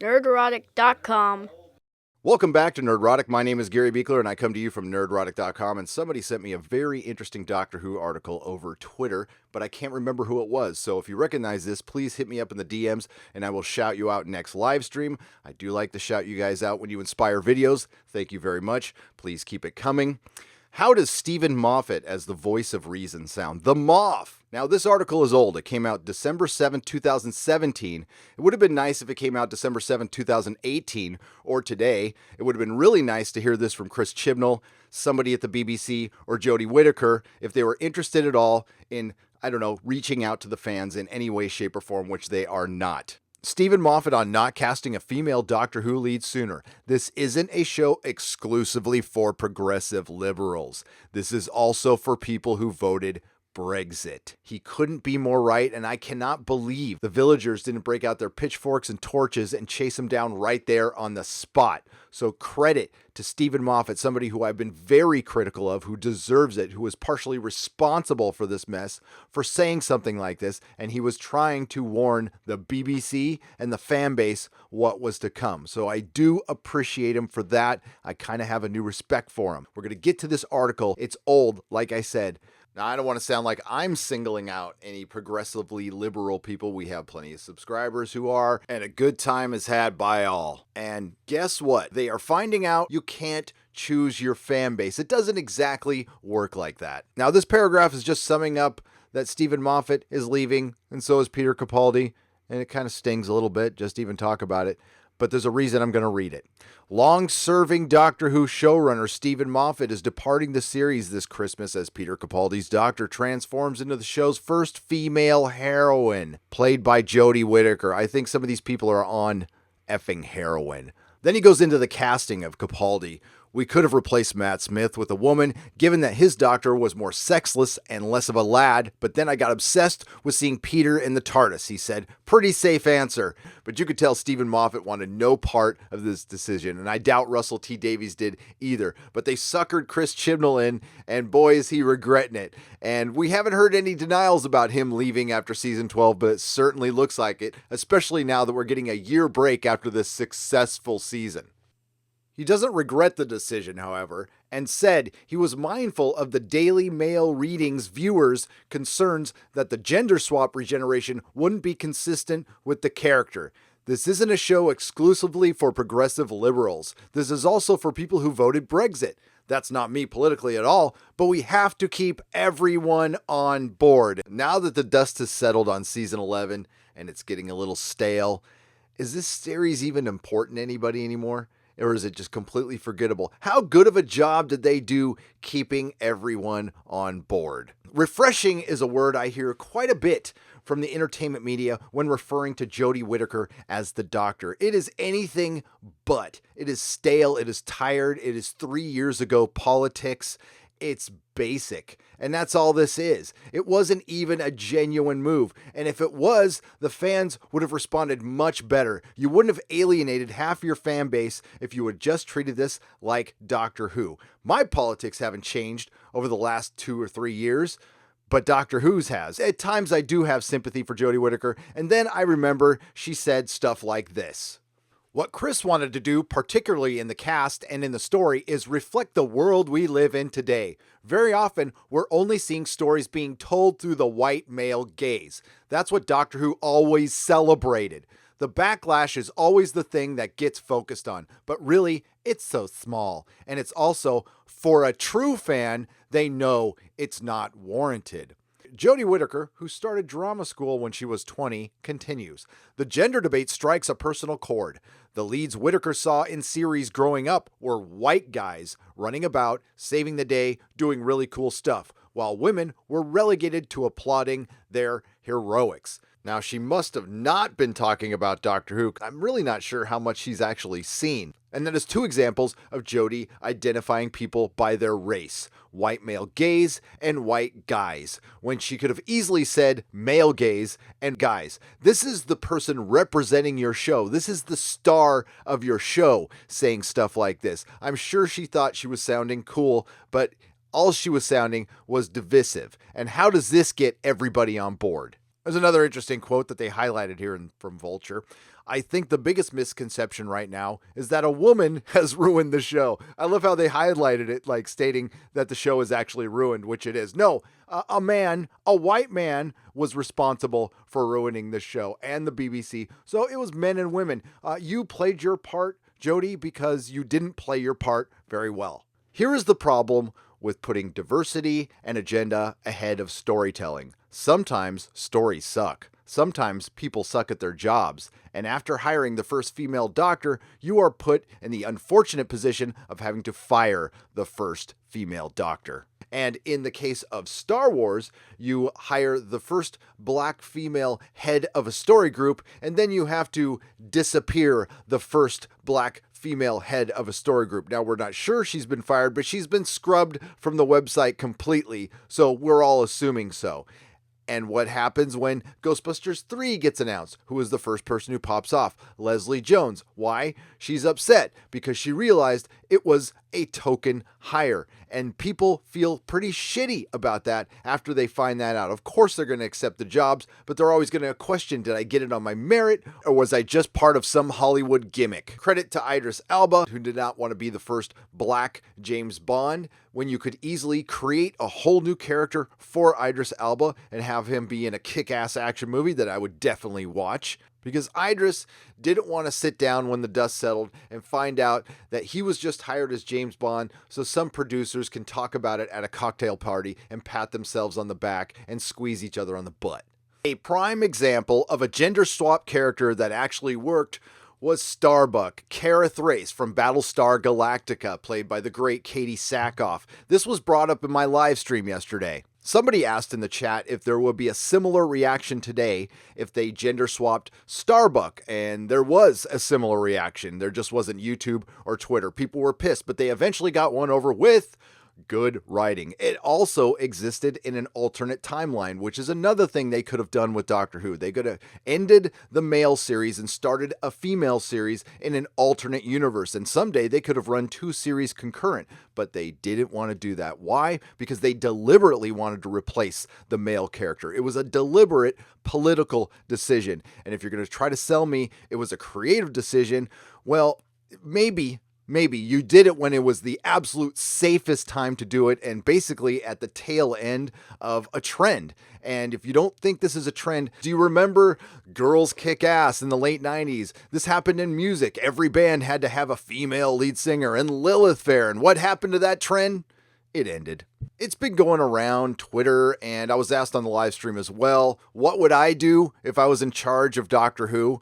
nerdrotic.com. Welcome back to Nerdrotic. My name is Gary Beekler, and I come to you from nerdrotic.com. And somebody sent me a very interesting Doctor Who article over Twitter, but I can't remember who it was. So if you recognize this, please hit me up in the DMs, and I will shout you out next live stream. I do like to shout you guys out when you inspire videos. Thank you very much. Please keep it coming. How does Stephen Moffat as the voice of reason sound? The Moff! Now, this article is old. It came out December 7th, 2017. It would have been nice if it came out December 7th, 2018, or today. It would have been really nice to hear this from Chris Chibnall, somebody at the BBC, or Jodie Whittaker, if they were interested at all in, reaching out to the fans in any way, shape, or form, which they are not. Stephen Moffat on not casting a female Doctor Who lead sooner. This isn't a show exclusively for progressive liberals. This is also for people who voted Brexit. He couldn't be more right, and I cannot believe the villagers didn't break out their pitchforks and torches and chase him down right there on the spot. So credit to Stephen Moffat, somebody who I've been very critical of, who deserves it, who was partially responsible for this mess, for saying something like this, and he was trying to warn the BBC and the fan base what was to come. So I do appreciate him for that. I kind of have a new respect for him. We're going to get to this article. It's old, like I said. Now, I don't want to sound like I'm singling out any progressively liberal people. We have plenty of subscribers who are, and a good time is had by all. And guess what? They are finding out you can't choose your fan base. It doesn't exactly work like that. Now, this paragraph is just summing up that Stephen Moffat is leaving, and so is Peter Capaldi, and it kind of stings a little bit just to even talk about it. But there's a reason I'm going to read it. Long-serving Doctor Who showrunner Stephen Moffat is departing the series this Christmas as Peter Capaldi's Doctor transforms into the show's first female heroine, played by Jodie Whittaker. I think some of these people are on effing heroin. Then he goes into the casting of Capaldi. We could have replaced Matt Smith with a woman, given that his Doctor was more sexless and less of a lad, but then I got obsessed with seeing Peter in the TARDIS, he said. Pretty safe answer. But you could tell Stephen Moffat wanted no part of this decision, and I doubt Russell T Davies did either. But they suckered Chris Chibnall in, and boy is he regretting it. And we haven't heard any denials about him leaving after season 12, but it certainly looks like it, especially now that we're getting a year break after this successful season. He doesn't regret the decision, however, and said he was mindful of the Daily Mail readings viewers' concerns that the gender swap regeneration wouldn't be consistent with the character. This isn't a show exclusively for progressive liberals. This is also for people who voted Brexit. That's not me politically at all, but we have to keep everyone on board. Now that the dust has settled on season 11 and it's getting a little stale, is this series even important to anybody anymore? Or is it just completely forgettable? How good of a job did they do keeping everyone on board? Refreshing is a word I hear quite a bit from the entertainment media when referring to Jodie Whittaker as the Doctor. It is anything but. It is stale. It is tired. It is 3 years ago politics. It's basic, and that's all this is. It wasn't even a genuine move, and if it was, the fans would have responded much better. You wouldn't have alienated half your fan base if you had just treated this like Doctor Who. My politics haven't changed over the last 2 or 3 years, but Doctor Who's has. At times I do have sympathy for Jodie Whittaker, and then I remember she said stuff like this. What Chris wanted to do, particularly in the cast and in the story, is reflect the world we live in today. Very often, we're only seeing stories being told through the white male gaze. That's what Doctor Who always celebrated. The backlash is always the thing that gets focused on, but really, it's so small. And it's also, for a true fan, they know it's not warranted. Jodie Whittaker, who started drama school when she was 20, continues. The gender debate strikes a personal chord. The leads Whittaker saw in series growing up were white guys running about, saving the day, doing really cool stuff, while women were relegated to applauding their heroics. Now, she must have not been talking about Doctor Who. I'm really not sure how much she's actually seen. And that is 2 examples of Jodie identifying people by their race. White male gaze and white guys, when she could have easily said male gaze and guys. This is the person representing your show. This is the star of your show saying stuff like this. I'm sure she thought she was sounding cool, but all she was sounding was divisive. And how does this get everybody on board? There's another interesting quote that they highlighted here from Vulture. I think the biggest misconception right now is that a woman has ruined the show. I love how they highlighted it, like stating that the show is actually ruined, which it is. No, a white man was responsible for ruining the show and the BBC. So it was men and women. You played your part, Jodie, because you didn't play your part very well. Here is the problem with putting diversity and agenda ahead of storytelling. Sometimes stories suck. Sometimes people suck at their jobs. And after hiring the first female doctor, you are put in the unfortunate position of having to fire the first female doctor. And in the case of Star Wars, you hire the first black female head of a story group, and then you have to disappear the first black female head of a story group. Now, we're not sure she's been fired, but she's been scrubbed from the website completely, so we're all assuming so. And what happens when Ghostbusters 3 gets announced? Who is the first person who pops off? Leslie Jones. Why? She's upset because she realized it was a token hire. And people feel pretty shitty about that after they find that out. Of course they're going to accept the jobs, but they're always going to question, did I get it on my merit, or was I just part of some Hollywood gimmick? Credit to Idris Elba, who did not want to be the first black James Bond, when you could easily create a whole new character for Idris Elba and have him be in a kick-ass action movie that I would definitely watch. Because Idris didn't want to sit down when the dust settled and find out that he was just hired as James Bond so some producers can talk about it at a cocktail party and pat themselves on the back and squeeze each other on the butt. A prime example of a gender swap character that actually worked was Starbuck, care.They from Battlestar Galactica, played by the great Katie Sackhoff. This was brought up in my live stream yesterday. Somebody asked in the chat if there would be a similar reaction today if they gender swapped Starbuck, and there was a similar reaction. There just wasn't YouTube or Twitter. People were pissed, but they eventually got one over with good writing. It also existed in an alternate timeline, which is another thing they could have done with Doctor Who. They could have ended the male series and started a female series in an alternate universe. And someday they could have run 2 series concurrent, but they didn't want to do that. Why? Because they deliberately wanted to replace the male character. It was a deliberate political decision. And if you're going to try to sell me it was a creative decision, well, maybe you did it when it was the absolute safest time to do it and basically at the tail end of a trend. And if you don't think this is a trend, do you remember Girls Kick Ass in the late 90s? This happened in music. Every band had to have a female lead singer, and Lilith Fair. And what happened to that trend? It ended. It's been going around Twitter, and I was asked on the live stream as well, what would I do if I was in charge of Doctor Who?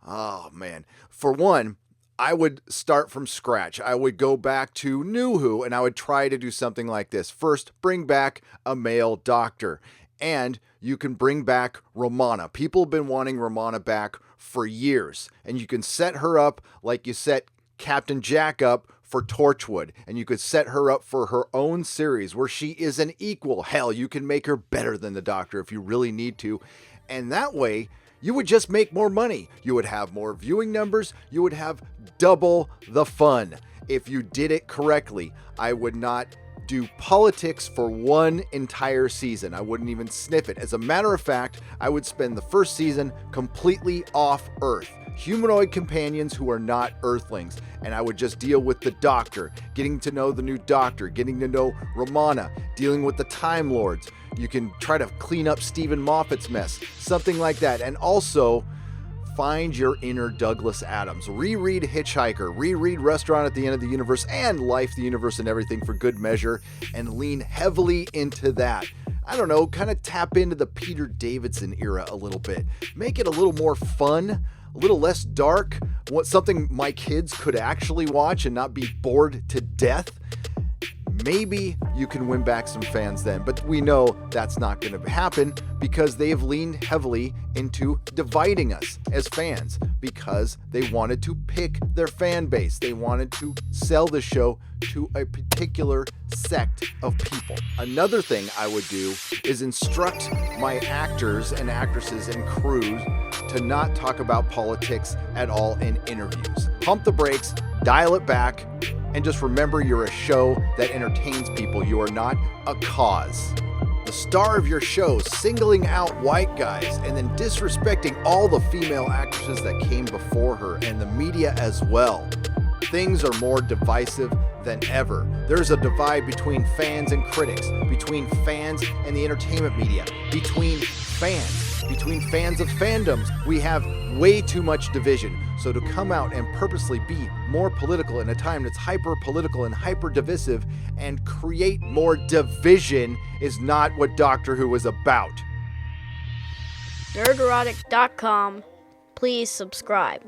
Oh, man. For one, I would start from scratch. I would go back to New Who and I would try to do something like this. First, bring back a male doctor. And you can bring back Romana. People have been wanting Romana back for years. And you can set her up like you set Captain Jack up for Torchwood. And you could set her up for her own series where she is an equal. Hell, you can make her better than the Doctor if you really need to. And that way, you would just make more money. You would have more viewing numbers. You would have double the fun if you did it correctly. I would not do politics for one entire season. I wouldn't even sniff it. As a matter of fact, I would spend the first season completely off Earth. Humanoid companions who are not Earthlings. And I would just deal with the Doctor, getting to know the new Doctor, getting to know Romana, dealing with the Time Lords. You can try to clean up Stephen Moffat's mess, something like that. And also, find your inner Douglas Adams. Reread Hitchhiker, reread Restaurant at the End of the Universe, and Life, the Universe, and Everything for good measure, and lean heavily into that. I don't know, kind of tap into the Peter Davidson era a little bit. Make it a little more fun, a little less dark, something my kids could actually watch and not be bored to death. Maybe you can win back some fans then, but we know that's not going to happen because they have leaned heavily into dividing us as fans because they wanted to pick their fan base. They wanted to sell the show to a particular sect of people. Another thing I would do is instruct my actors and actresses and crews to not talk about politics at all in interviews. Pump the brakes, dial it back, and just remember you're a show that entertains people. You are not a cause. the star of your show singling out white guys and then disrespecting all the female actresses that came before her and the media as well. Things are more divisive than ever. There's a divide between fans and critics, between fans and the entertainment media, between fans of fandoms. We have way too much division. So to come out and purposely be more political in a time that's hyper-political and hyper-divisive and create more division is not what Doctor Who is about. nerderotic.com. Please subscribe.